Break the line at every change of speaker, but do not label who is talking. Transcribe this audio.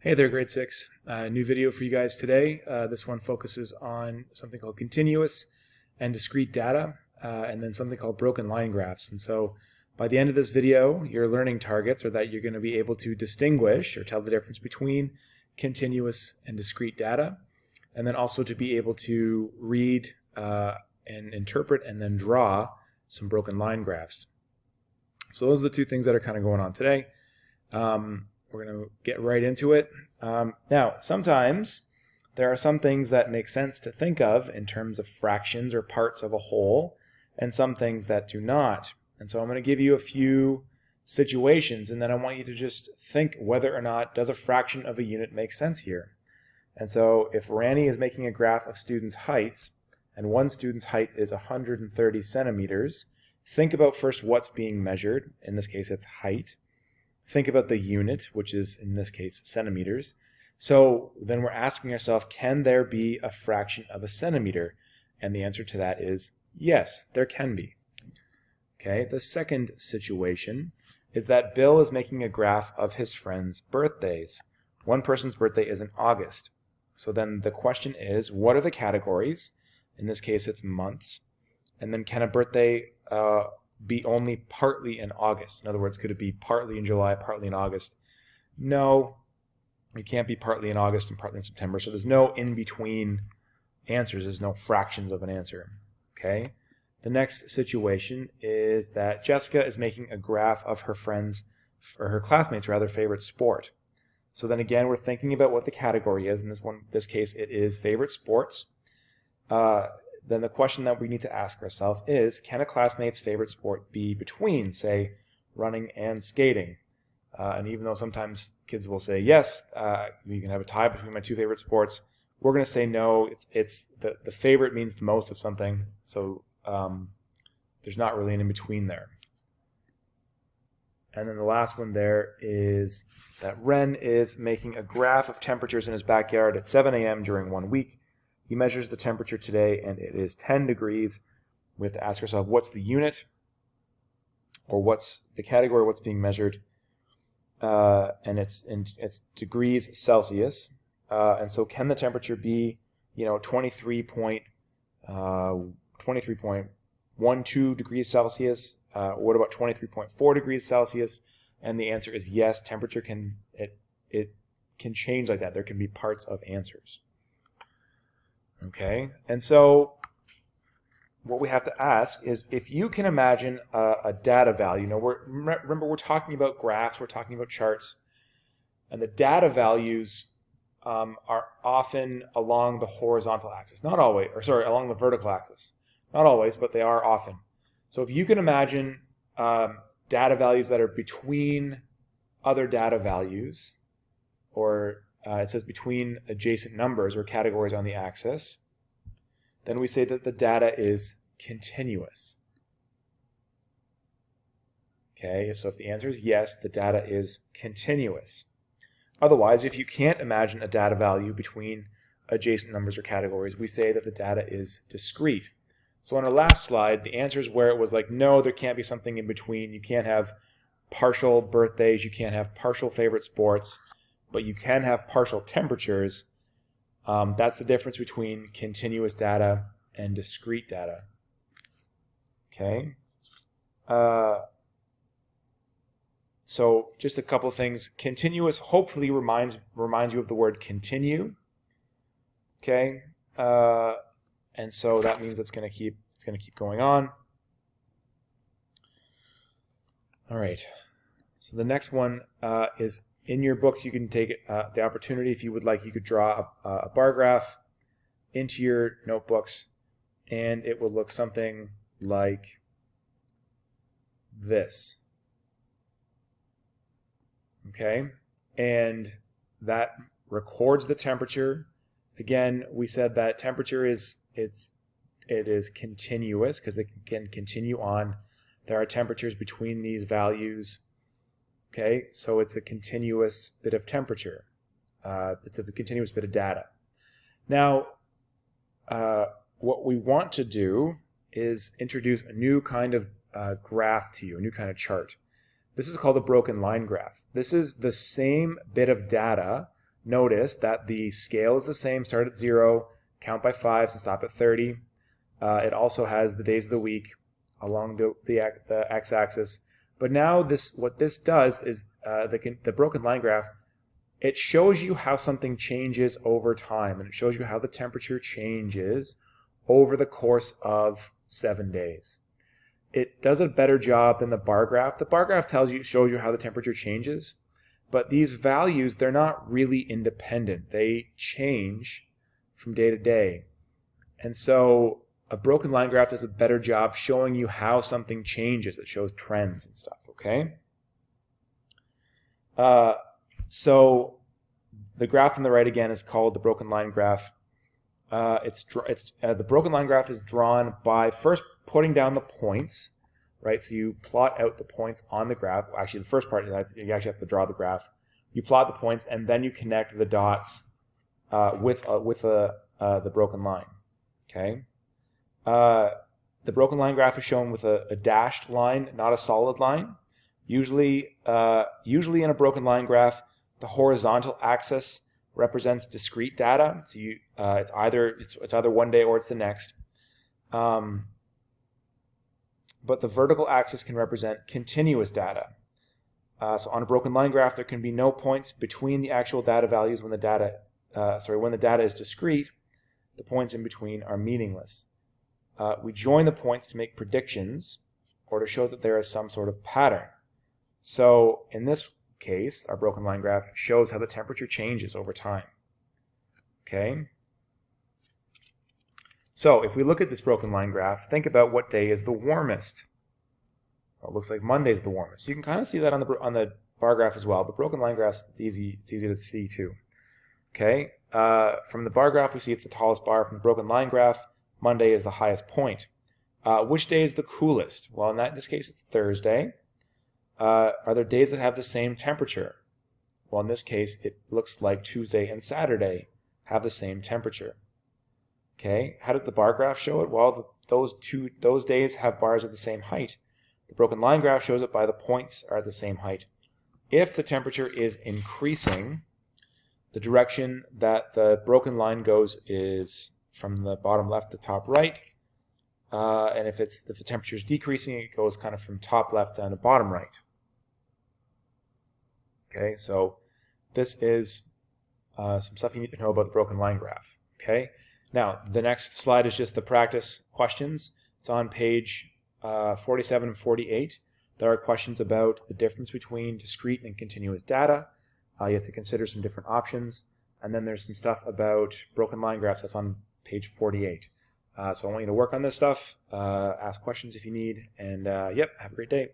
Hey there, grade 6. New video for you guys today. This one focuses on something called continuous and discrete data, and then something called broken line graphs. And so by the end of this video, your learning targets are that you're going to be able to distinguish or tell the difference between continuous and discrete data, and then also to be able to read and interpret and then draw some broken line graphs. So those are the two things that are kind of going on today. We're going to get right into it. Now, sometimes there are some things that make sense to think of in terms of fractions or parts of a whole, and some things that do not. And so I'm going to give you a few situations, and then I want you to just think whether or not does a fraction of a unit make sense here. And so if Randy is making a graph of students' heights, and one student's height is 130 centimeters, think about first what's being measured. In this case, it's height. Think about the unit, which is, in this case, centimeters. So then we're asking ourselves, can there be a fraction of a centimeter? And the answer to that is yes, there can be. Okay, the second situation is that Bill is making a graph of his friends' birthdays. One person's birthday is in August. So then the question is, what are the categories? In this case, it's months. And then can a birthday be only partly in August? In other words, could it be partly in July, partly in August? No, it can't be partly in August and partly in September. So there's no in-between answers. There's no fractions of an answer. Okay. The next situation is that Jessica is making a graph of her friends, or her classmates' rather, favorite sport. So then again, we're thinking about what the category is. In this case, it is favorite sports. Then the question that we need to ask ourselves is, can a classmate's favorite sport be between, say, running and skating? And even though sometimes kids will say, yes, you can have a tie between my two favorite sports, we're going to say no, it's the favorite means the most of something, so there's not really an in-between there. And then the last one there is that Ren is making a graph of temperatures in his backyard at 7 a.m. during 1 week. He measures the temperature today, and it is 10 degrees. We have to ask ourselves, what's the unit? Or what's the category, what's being measured? And it's degrees Celsius. And so can the temperature be, 23.12 degrees Celsius? What about 23.4 degrees Celsius? And the answer is yes, temperature can change like that. There can be parts of answers. Okay, and so what we have to ask is, if you can imagine a data value. Now, remember, we're talking about graphs, we're talking about charts, and the data values are often along the horizontal axis. Not always, along the vertical axis. Not always, but they are often. So if you can imagine data values that are between other data values, or it says between adjacent numbers or categories on the axis, then we say that the data is continuous. Okay, so if the answer is yes, the data is continuous. Otherwise, if you can't imagine a data value between adjacent numbers or categories, we say that the data is discrete. So on our last slide, the answer is where it was like, no, there can't be something in between. You can't have partial birthdays, you can't have partial favorite sports, but you can have partial temperatures. That's the difference between continuous data and discrete data. Okay. So just a couple of things. Continuous hopefully reminds you of the word continue. Okay. And so that means it's going to keep going on. All right. So the next one is, in your books, you can take the opportunity, if you would like, you could draw a bar graph into your notebooks, and it will look something like this. Okay? And that records the temperature. Again, we said that temperature it is continuous because it can continue on. There are temperatures between these values. Okay, so it's a continuous bit of temperature. It's a continuous bit of data. Now, what we want to do is introduce a new kind of graph to you, a new kind of chart. This is called a broken line graph. This is the same bit of data notice that the scale is the same, start at 0, count by 5s and stop at 30. It also has the days of the week along the x-axis. But now what this does is the broken line graph, it shows you how something changes over time, and it shows you how the temperature changes over the course of 7 days. It does a better job than the bar graph. The bar graph shows you how the temperature changes, but these values, they're not really independent. They change from day to day. And so a broken line graph does a better job showing you how something changes. It shows trends and stuff, okay? So the graph on the right, again, is called the broken line graph. The broken line graph is drawn by first putting down the points, right? So you plot out the points on the graph. Actually, the first part is you actually have to draw the graph. You plot the points, and then you connect the dots with the broken line. Okay. The broken line graph is shown with a dashed line, not a solid line. Usually in a broken line graph, the horizontal axis represents discrete data. So it's either one day or it's the next. But the vertical axis can represent continuous data. So on a broken line graph, there can be no points between the actual data values when the data is discrete. The points in between are meaningless. We join the points to make predictions or to show that there is some sort of pattern. So in this case, our broken line graph shows how the temperature changes over time. Okay? So if we look at this broken line graph, think about what day is the warmest. Well, it looks like Monday is the warmest. You can kind of see that on the bar graph as well, but broken line graphs, it's easy to see too. Okay? From the bar graph, we see it's the tallest bar. From the broken line graph, Monday is the highest point. Which day is the coolest? Well, in this case, it's Thursday. Are there days that have the same temperature? Well, in this case, it looks like Tuesday and Saturday have the same temperature. Okay, how does the bar graph show it? Well, those days have bars of the same height. The broken line graph shows it by the points are at the same height. If the temperature is increasing, the direction that the broken line goes is from the bottom left to top right. And if the temperature is decreasing, it goes kind of from top left down to bottom right. Okay, so this is some stuff you need to know about the broken line graph. Okay, now the next slide is just the practice questions. It's on page 47 and 48. There are questions about the difference between discrete and continuous data. You have to consider some different options. And then there's some stuff about broken line graphs. That's on page 48. So I want you to work on this stuff, ask questions if you need, and have a great day.